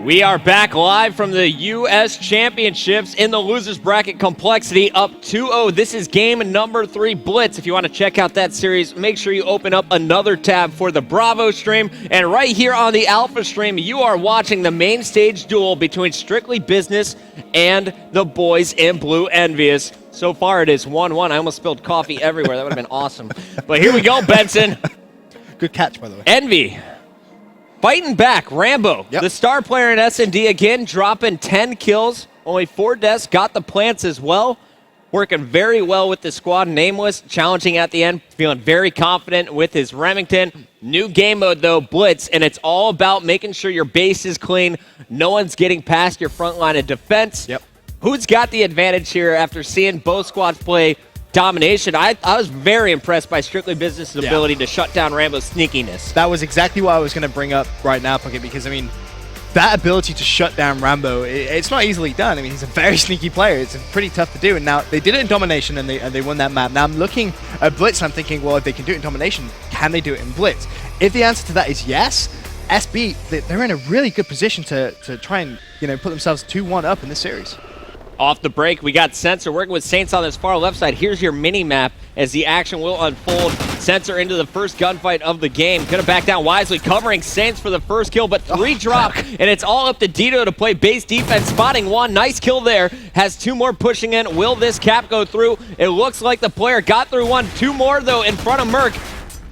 We are back live from the U.S. Championships in the losers bracket complexity, up 2-0. This is game number 3 Blitz. If you want to check out that series, make sure you open up another tab for the Bravo stream. And right here on the Alpha stream, you are watching the main stage duel between Strictly Business and the boys in blue EnVy. So far it is 1-1. I almost spilled coffee everywhere. That would have been awesome. But here we go, Benson. Good catch, by the way. EnVy. Fighting back, Rambo, the star player in S&D again, dropping 10 kills, only 4 deaths, got the plants as well. Working very well with the squad, Nameless, challenging at the end, feeling very confident with his Remington. New game mode though, Blitz, and it's all about making sure your base is clean, no one's getting past your front line of defense. Who's got the advantage here after seeing both squads play domination? I was very impressed by Strictly Business's ability to shut down Rambo's sneakiness. That was exactly what I was going to bring up right now, Puckett, because, I mean, that ability to shut down Rambo, it's not easily done. I mean, he's a very sneaky player. It's pretty tough to do. And now they did it in Domination, and they won that map. Now I'm looking at Blitz, and I'm thinking, well, if they can do it in Domination, can they do it in Blitz? If the answer to that is yes, SB, they're in a really good position to try and, put themselves 2-1 up in this series. Off the break, we got Sensor working with Saints on this far left side. Here's your mini-map as the action will unfold. Sensor into the first gunfight of the game. Gonna back down wisely, covering Saints for the first kill, but 3 drop, and it's all up to Dito to play base defense, spotting 1. Nice kill there. Has 2 more pushing in. Will this cap go through? It looks like the player got through 1. 2 more, though, in front of Merc.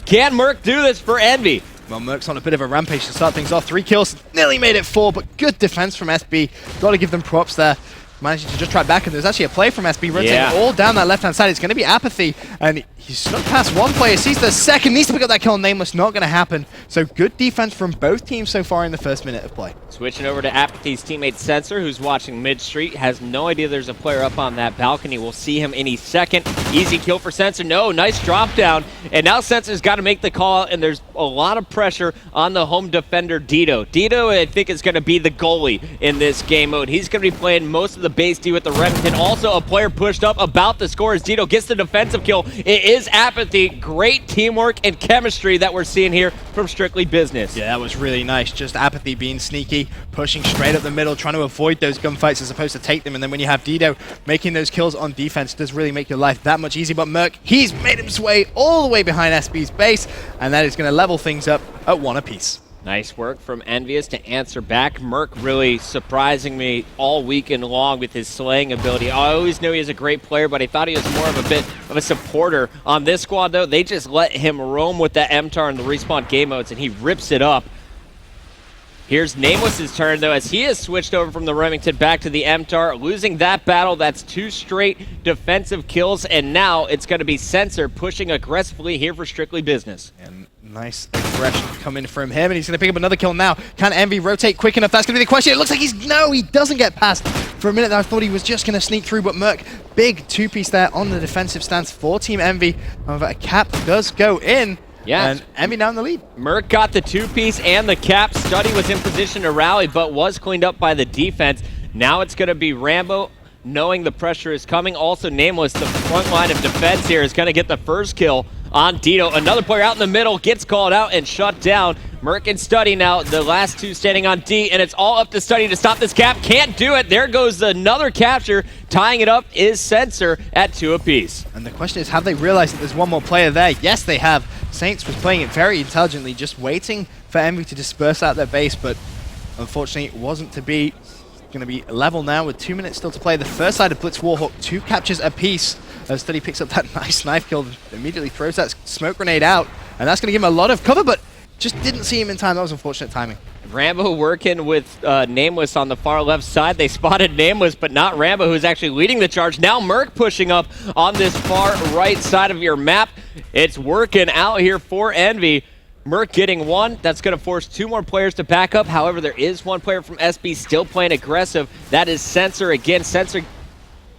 Can Merc do this for EnVy? Well, Merc's on a bit of a rampage to start things off. 3 kills, nearly made it 4, but good defense from SB. Got to give them props there. Managing to just try back, and there's actually a play from SB rotating all down that left-hand side. It's going to be Apathy, and he snuck past 1 player, sees the second, needs to pick up that kill on Nameless, not going to happen. So good defense from both teams so far in the first minute of play. Switching over to Apathy's teammate Sensor, who's watching mid-street, has no idea there's a player up on that balcony. We'll see him any second. Easy kill for Sensor. No, nice drop down, and now Sensor's got to make the call, and there's a lot of pressure on the home defender, Dito. Dito, I think, is going to be the goalie in this game mode. He's going to be playing most of the base D with the Remington. Also, a player pushed up about the score as Dito gets the defensive kill. It is Apathy. Great teamwork and chemistry that we're seeing here from Strictly Business. Yeah, that was really nice. Just Apathy being sneaky, pushing straight up the middle, trying to avoid those gunfights as opposed to take them. And then when you have Dito making those kills on defense, it does really make your life that much easier. But Merc, he's made his way all the way behind SB's base, and that is going to level things up at 1 apiece. Nice work from EnVy to answer back. Merc really surprising me all weekend long with his slaying ability. I always knew he was a great player, but I thought he was more of a bit of a supporter. On this squad, though, they just let him roam with that MTAR and the respawn game modes, and he rips it up. Here's Nameless's turn, though, as he has switched over from the Remington back to the MTAR. Losing that battle, that's 2 straight defensive kills, and now it's going to be Sensor pushing aggressively here for Strictly Business. And nice aggression coming from him, and he's going to pick up another kill now. Can EnVy rotate quick enough? That's going to be the question. It looks like he doesn't get past. For a minute I thought he was just going to sneak through, but Merc, big 2-piece there on the defensive stance for Team EnVy. However, a cap does go in. Yeah, and EnVy now in the lead. Merc got the 2-piece and the cap. Study was in position to rally, but was cleaned up by the defense. Now it's going to be Rambo, knowing the pressure is coming. Also, Nameless, the front line of defense here, is going to get the first kill on Dito. Another player out in the middle gets called out and shut down. Merc and Study now, the last 2 standing on D, and it's all up to Study to stop this cap. Can't do it. There goes another capture. Tying it up is Sensor at 2 apiece. And the question is, have they realized that there's one more player there? Yes, they have. Saints was playing it very intelligently, just waiting for EnVy to disperse out their base, but unfortunately it wasn't to be. It's going to be level now with 2 minutes still to play. The first side of Blitz Warhawk, 2 captures apiece. Study picks up that nice knife kill, immediately throws that smoke grenade out, and that's going to give him a lot of cover, but just didn't see him in time. That was unfortunate timing. Rambo working with Nameless on the far left side. They spotted Nameless, but not Rambo, who's actually leading the charge. Now Merc pushing up on this far right side of your map. It's working out here for EnVy. Merc getting 1. That's going to force 2 more players to back up. However, there is 1 player from SB still playing aggressive. That is Sensor. Again, Sensor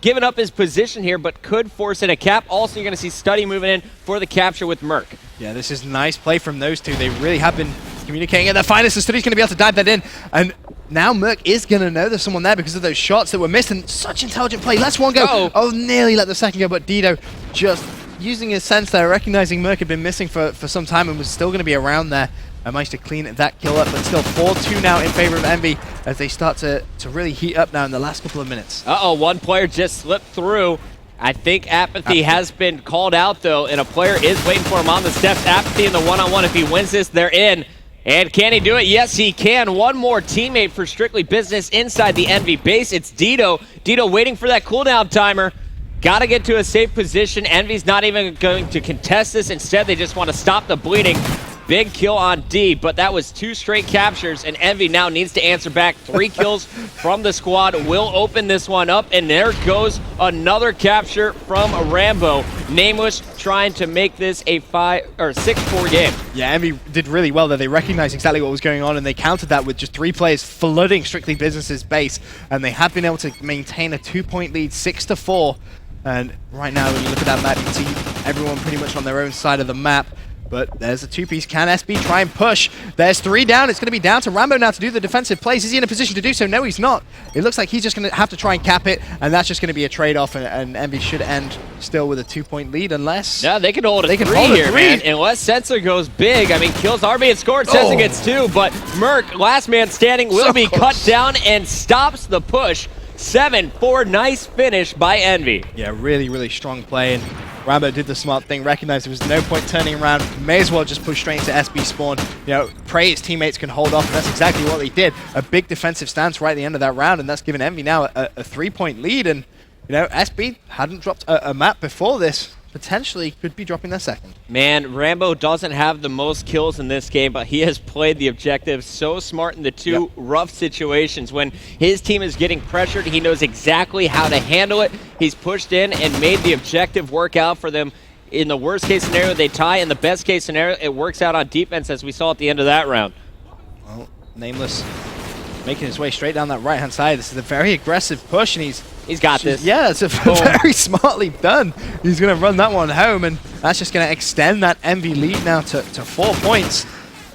giving up his position here, but could force in a cap. Also, you're going to see Study moving in for the capture with Merc. Yeah, this is nice play from those two. They really have been communicating at their finest, and Study's going to be able to dive that in. And now Merc is going to know there's someone there because of those shots that were missed, and such intelligent play. Lets 1 go. Oh, nearly let the second go, but Dito just using his sense there, recognizing Merc had been missing for some time and was still going to be around there. and managed to clean that kill up, but still 4-2 now in favor of EnVy as they start to really heat up now in the last couple of minutes. Uh-oh, one player just slipped through. I think Apathy has been called out, though, and a player is waiting for him on the steps. Apathy in the one-on-one. If he wins this, they're in. And can he do it? Yes, he can. One more teammate for Strictly Business inside the EnVy base. It's Dito. Dito waiting for that cooldown timer. Got to get to a safe position. EnVy's not even going to contest this. Instead, they just want to stop the bleeding. Big kill on D, but that was 2 straight captures, and EnVy now needs to answer back. 3 kills from the squad will open this one up, and there goes another capture from Rambo. Nameless trying to make this a 6-4 game. Yeah, EnVy did really well there. They recognized exactly what was going on, and they countered that with just 3 players flooding Strictly Business's base, and they have been able to maintain a 2-point lead, 6-4. And right now, when you look at that map, you can see everyone pretty much on their own side of the map. But there's a 2-piece. Can SB try and push? There's 3 down. It's going to be down to Rambo now to do the defensive plays. Is he in a position to do so? No, he's not. It looks like he's just going to have to try and cap it, and that's just going to be a trade-off, and EnVy should end still with a 2-point lead unless... Yeah, they can hold a 3 here, man. Unless Sensor goes big. I mean, kills are being scored. Sensor gets 2, but Merc, last man standing, will be cut down and stops the push. 7-4, nice finish by EnVy. Yeah, really, really strong play, and Rambo did the smart thing, recognized there was no point turning around, may as well just push straight into SB spawn, pray his teammates can hold off, and that's exactly what they did. A big defensive stance right at the end of that round, and that's given EnVy now a 3-point lead, and SB hadn't dropped a map before this. Potentially could be dropping their second. Man, Rambo doesn't have the most kills in this game, but he has played the objective so smart in the 2 rough situations. When his team is getting pressured, he knows exactly how to handle it. He's pushed in and made the objective work out for them. In the worst case scenario, they tie. In the best case scenario, it works out on defense, as we saw at the end of that round. Well, Nameless making his way straight down that right-hand side. This is a very aggressive push, and he's got this. Yeah, it's very smartly done. He's going to run that one home, and that's just going to extend that EnVy lead now to 4 points.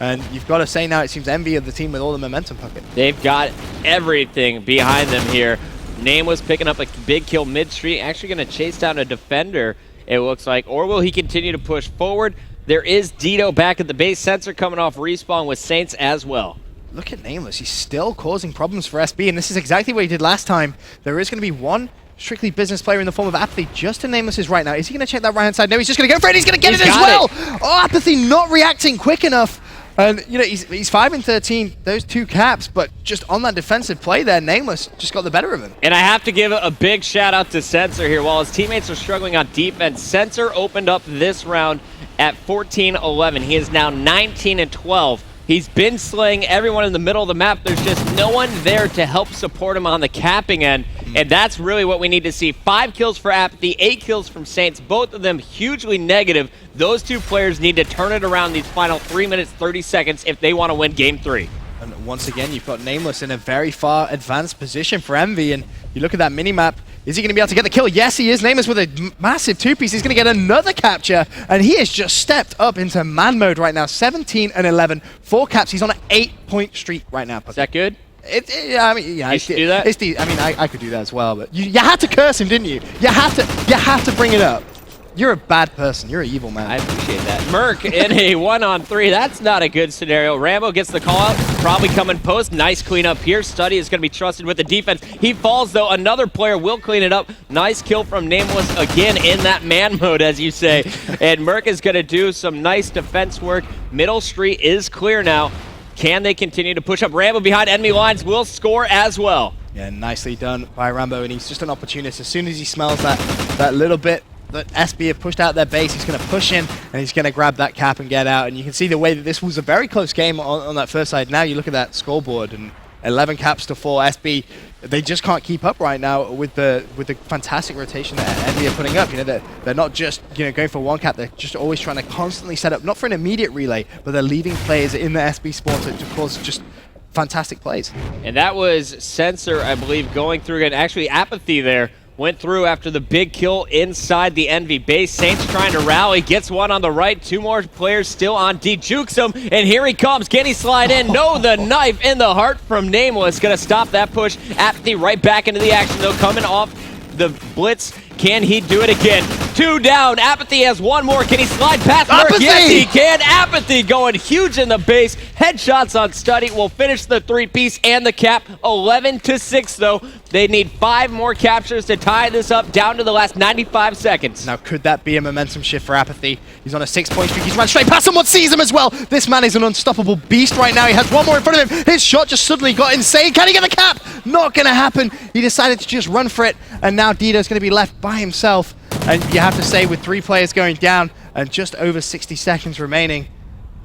And you've got to say now it seems EnVy are the team with all the momentum pocket. They've got everything behind them here. Nameless picking up a big kill mid-street, actually going to chase down a defender, it looks like. Or will he continue to push forward? There is Dito back at the base. Sensor coming off respawn with Saints as well. Look at Nameless. He's still causing problems for SB, and this is exactly what he did last time. There is going to be one Strictly Business player in the form of Apathy just to Nameless's right now. Is he going to check that right-hand side? No, he's just going to go for it. He's going to get it as well. Oh, Apathy not reacting quick enough. And, he's 5 and 13, those 2 caps, but just on that defensive play there, Nameless just got the better of him. And I have to give a big shout-out to Sensor here. While his teammates are struggling on defense, Sensor opened up this round at 14-11. He is now 19-12. He's been slaying everyone in the middle of the map. There's just no one there to help support him on the capping end, and that's really what we need to see. 5 kills for Apathy, 8 kills from Saints, both of them hugely negative. Those 2 players need to turn it around these final 3 minutes, 30 seconds if they want to win Game 3. And once again, you've got Nameless in a very far advanced position for EnVy, and you look at that mini-map. Is he going to be able to get the kill? Yes, he is. Nameless with a massive 2-piece. He's going to get another capture, and he has just stepped up into man mode right now. 17 and 11, 4 caps. He's on an 8-point streak right now. Is that good? I mean, yeah, you should do that. I could do that as well, but you had to curse him, didn't you? You have to bring it up. You're a bad person. You're an evil man. I appreciate that. Merc in a 1-on-3. That's not a good scenario. Rambo gets the call out. Probably coming post. Nice cleanup here. Study is going to be trusted with the defense. He falls, though. Another player will clean it up. Nice kill from Nameless again in that man mode, as you say. And Merc is going to do some nice defense work. Middle Street is clear now. Can they continue to push up? Rambo behind enemy lines will score as well. Yeah, nicely done by Rambo, and he's just an opportunist. As soon as he smells that little bit that SB have pushed out their base, he's going to push in, and he's going to grab that cap and get out. And you can see the way that this was a very close game on that first side. Now you look at that scoreboard, and 11 caps to 4. SB, they just can't keep up right now with the fantastic rotation that EnVy are putting up. They're not just going for 1 cap. They're just always trying to constantly set up, not for an immediate relay, but they're leaving players in the SB spawn to cause just fantastic plays. And that was Sensor, I believe, going through, and actually Apathy there went through after the big kill inside the EnVy base. Saints trying to rally, gets one on the right. 2 more players still on D. Jukes him, and here he comes. Can he slide in? No, the knife in the heart from Nameless. Gonna stop that push. Apathy right back into the action, though, coming off the blitz. Can he do it again? 2 down. Apathy has 1 more. Can he slide past Merc? Apathy! Yes, he can. Apathy going huge in the base. Headshots on Study will finish the 3-piece and the cap. 11-6, though. They need 5 more captures to tie this up down to the last 95 seconds. Now, could that be a momentum shift for Apathy? He's on a 6-point streak. He's run straight past someone, sees him as well. This man is an unstoppable beast right now. He has 1 more in front of him. His shot just suddenly got insane. Can he get the cap? Not going to happen. He decided to just run for it, and now Dito's going to be left by himself. And you have to say, with 3 players going down and just over 60 seconds remaining,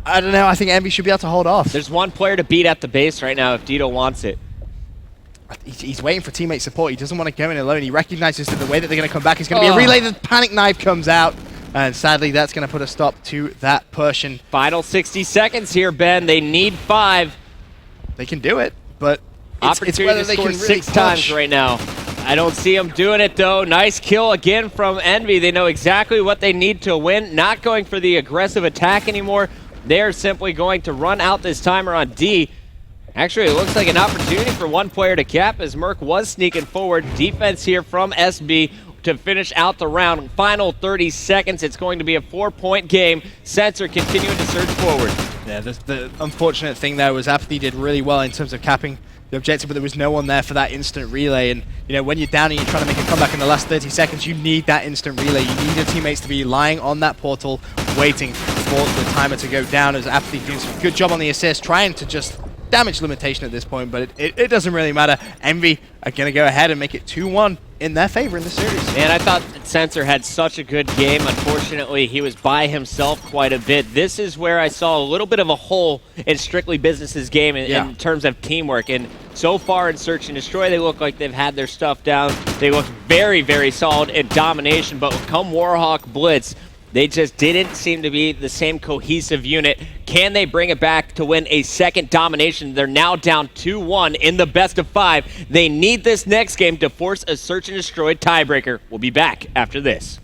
I don't know, I think EnVy should be able to hold off. There's 1 player to beat at the base right now if Dito wants it. He's waiting for teammate support. He doesn't want to go in alone. He recognizes that the way that they're going to come back is going to be a relay. The panic knife comes out, and sadly, that's going to put a stop to that push. And final 60 seconds here, Ben. They need 5. they can do it, but Opportunity it's whether to they score can really 6 times push. right now. I don't see them doing it, though. Nice kill again from EnVy. They know exactly what they need to win. Not going for the aggressive attack anymore. They're simply going to run out this timer on D. Actually, it looks like an opportunity for 1 player to cap as Merc was sneaking forward. Defense here from SB to finish out the round. Final 30 seconds. It's going to be a 4-point game. Sensor continuing to surge forward. Yeah, the unfortunate thing there was Apathy did really well in terms of capping the objective, but there was no one there for that instant relay. And you know, when you're down and you're trying to make a comeback in the last 30 seconds, you need that instant relay. You need your teammates to be lying on that portal, waiting for the timer to go down. As Apathy doing some good job on the assist, trying to just damage limitation at this point, but it doesn't really matter. EnVy are going to go ahead and make it 2-1 in their favor in the series. And I thought that Sensor had such a good game. Unfortunately, he was by himself quite a bit. This is where I saw a little bit of a hole in Strictly Business's game in terms of teamwork. And so far in Search and Destroy, they look like they've had their stuff down. They look very, very solid in domination. But come Warhawk Blitz, they just didn't seem to be the same cohesive unit. Can they bring it back to win a second domination? They're now down 2-1 in the best of 5. They need this next game to force a Search and Destroy tiebreaker. We'll be back after this.